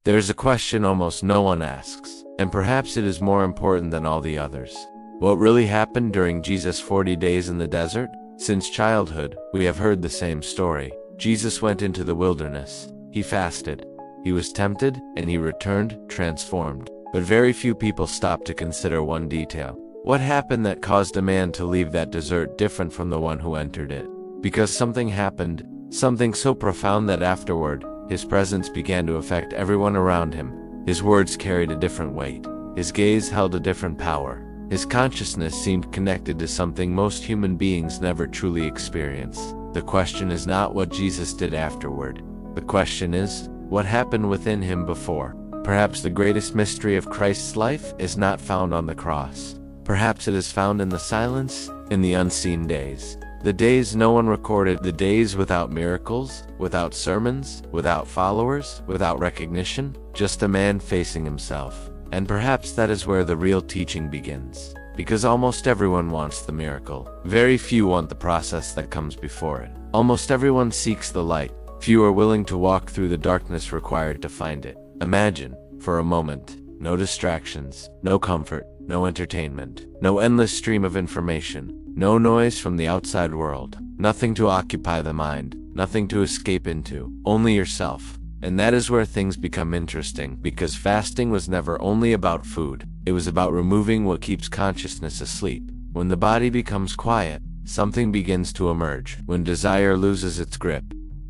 There's a question almost no one asks, and perhaps it is more important than all the others. What really happened during Jesus' 40 days in the desert? Since childhood, we have heard the same story. Jesus went into the wilderness. He fasted. He was tempted, and he returned, transformed. But very few people stop to consider one detail. What happened that caused a man to leave that desert different from the one who entered it? Because something happened, something so profound that afterward, his presence began to affect everyone around him. His words carried a different weight. His gaze held a different power. His consciousness seemed connected to something most human beings never truly experience. The question is not what Jesus did afterward. The question is, what happened within him before? Perhaps the greatest mystery of Christ's life is not found on the cross. Perhaps it is found in the silence, in the unseen days. The days no one recorded, the days without miracles, without sermons, without followers, without recognition, just a man facing himself. And perhaps that is where the real teaching begins. Because almost everyone wants the miracle. Very few want the process that comes before it. Almost everyone seeks the light. Few are willing to walk through the darkness required to find it. Imagine, for a moment, no distractions, no comfort, no entertainment, no endless stream of information, no noise from the outside world, nothing to occupy the mind, nothing to escape into, only yourself. And that is where things become interesting, because fasting was never only about food, it was about removing what keeps consciousness asleep. When the body becomes quiet, something begins to emerge. When desire loses its grip,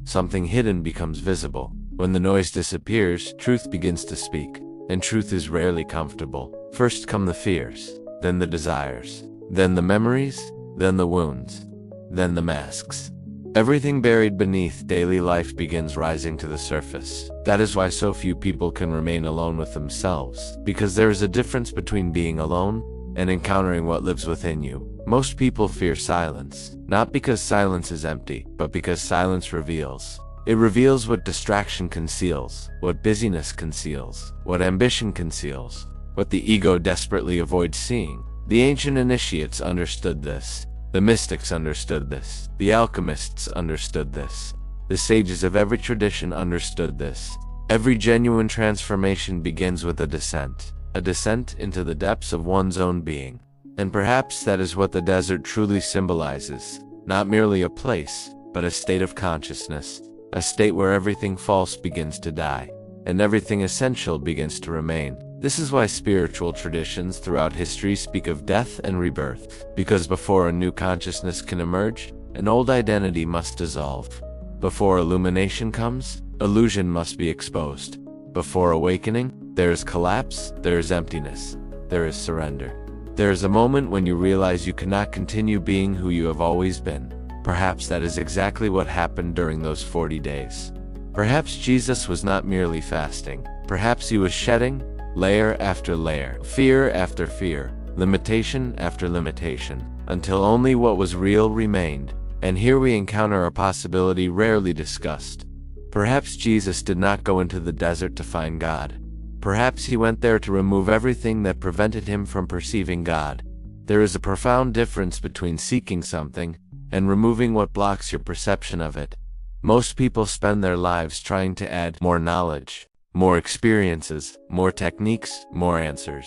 something hidden becomes visible. When the noise disappears, truth begins to speak. And truth is rarely comfortable. First come the fears, then the desires, then the memories, then the wounds, then the masks. Everything buried beneath daily life begins rising to the surface. That is why so few people can remain alone with themselves, because there is a difference between being alone and encountering what lives within you. Most people fear silence, not because silence is empty, but because silence reveals. It reveals what distraction conceals, what busyness conceals, what ambition conceals, what the ego desperately avoids seeing. The ancient initiates understood this. The mystics understood this. The alchemists understood this. The sages of every tradition understood this. Every genuine transformation begins with a descent into the depths of one's own being. And perhaps that is what the desert truly symbolizes. Not merely a place, but a state of consciousness. A state where everything false begins to die, and everything essential begins to remain. This is why spiritual traditions throughout history speak of death and rebirth, because before a new consciousness can emerge, an old identity must dissolve. Before illumination comes, illusion must be exposed. Before awakening, there is collapse, there is emptiness, there is surrender. There is a moment when you realize you cannot continue being who you have always been. Perhaps that is exactly what happened during those 40 days. Perhaps Jesus was not merely fasting. Perhaps he was shedding, layer after layer, fear after fear, limitation after limitation, until only what was real remained. And here we encounter a possibility rarely discussed. Perhaps Jesus did not go into the desert to find God. Perhaps he went there to remove everything that prevented him from perceiving God. There is a profound difference between seeking something and removing what blocks your perception of it. Most people spend their lives trying to add more knowledge, more experiences, more techniques, more answers.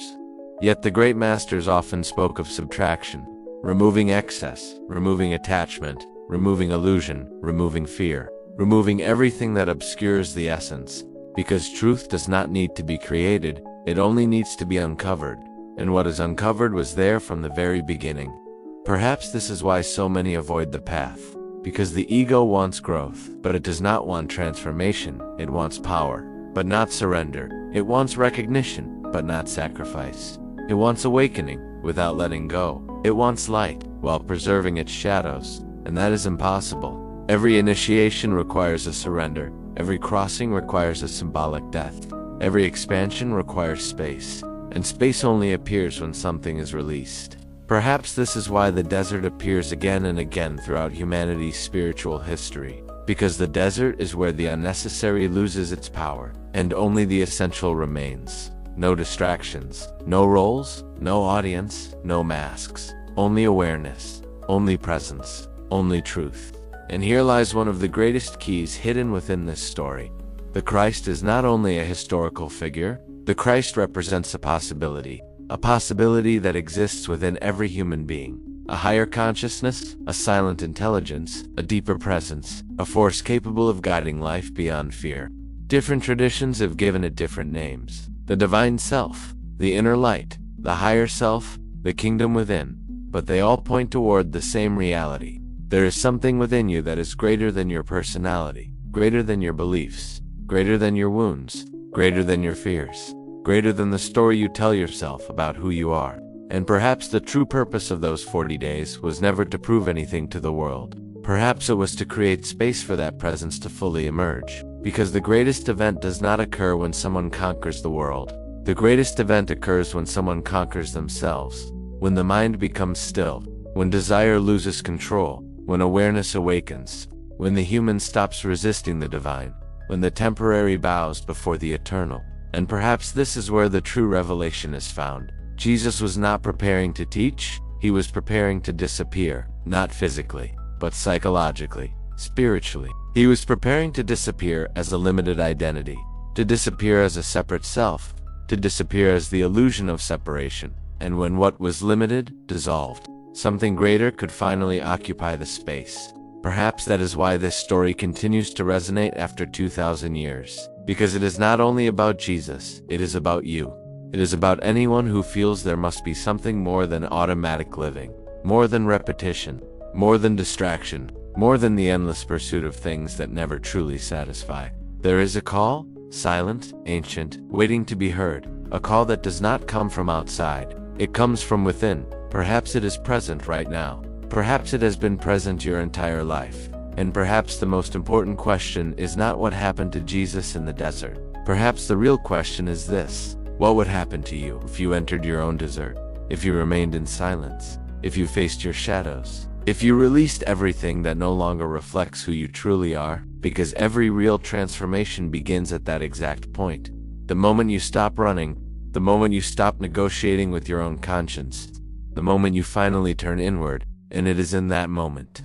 Yet the great masters often spoke of subtraction, removing excess, removing attachment, removing illusion, removing fear, removing everything that obscures the essence. Because truth does not need to be created, it only needs to be uncovered. And what is uncovered was there from the very beginning. Perhaps this is why so many avoid the path. Because the ego wants growth, but it does not want transformation. It wants power, but not surrender. It wants recognition, but not sacrifice. It wants awakening, without letting go. It wants light, while preserving its shadows. And that is impossible. Every initiation requires a surrender. Every crossing requires a symbolic death. Every expansion requires space. And space only appears when something is released. Perhaps this is why the desert appears again and again throughout humanity's spiritual history. Because the desert is where the unnecessary loses its power, and only the essential remains. No distractions, no roles, no audience, no masks. Only awareness, only presence, only truth. And here lies one of the greatest keys hidden within this story. The Christ is not only a historical figure, the Christ represents a possibility that exists within every human being. A higher consciousness, a silent intelligence, a deeper presence, a force capable of guiding life beyond fear. Different traditions have given it different names. The divine self, the inner light, the higher self, the kingdom within. But they all point toward the same reality. There is something within you that is greater than your personality, greater than your beliefs, greater than your wounds, greater than your fears, greater than the story you tell yourself about who you are. And perhaps the true purpose of those 40 days was never to prove anything to the world. Perhaps it was to create space for that presence to fully emerge. Because the greatest event does not occur when someone conquers the world. The greatest event occurs when someone conquers themselves. When the mind becomes still. When desire loses control. When awareness awakens. When the human stops resisting the divine. When the temporary bows before the eternal. And perhaps this is where the true revelation is found. Jesus was not preparing to teach, he was preparing to disappear, not physically, but psychologically, spiritually. He was preparing to disappear as a limited identity, to disappear as a separate self, to disappear as the illusion of separation. And when what was limited dissolved, something greater could finally occupy the space. Perhaps that is why this story continues to resonate after 2,000 years. Because it is not only about Jesus, it is about you. It is about anyone who feels there must be something more than automatic living, more than repetition, more than distraction, more than the endless pursuit of things that never truly satisfy. There is a call, silent, ancient, waiting to be heard, a call that does not come from outside. It comes from within. Perhaps it is present right now. Perhaps it has been present your entire life. And perhaps the most important question is not what happened to Jesus in the desert. Perhaps the real question is this: what would happen to you if you entered your own desert? If you remained in silence? If you faced your shadows? If you released everything that no longer reflects who you truly are? Because every real transformation begins at that exact point. The moment you stop running, the moment you stop negotiating with your own conscience, the moment you finally turn inward, and it is in that moment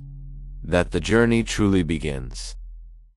that the journey truly begins.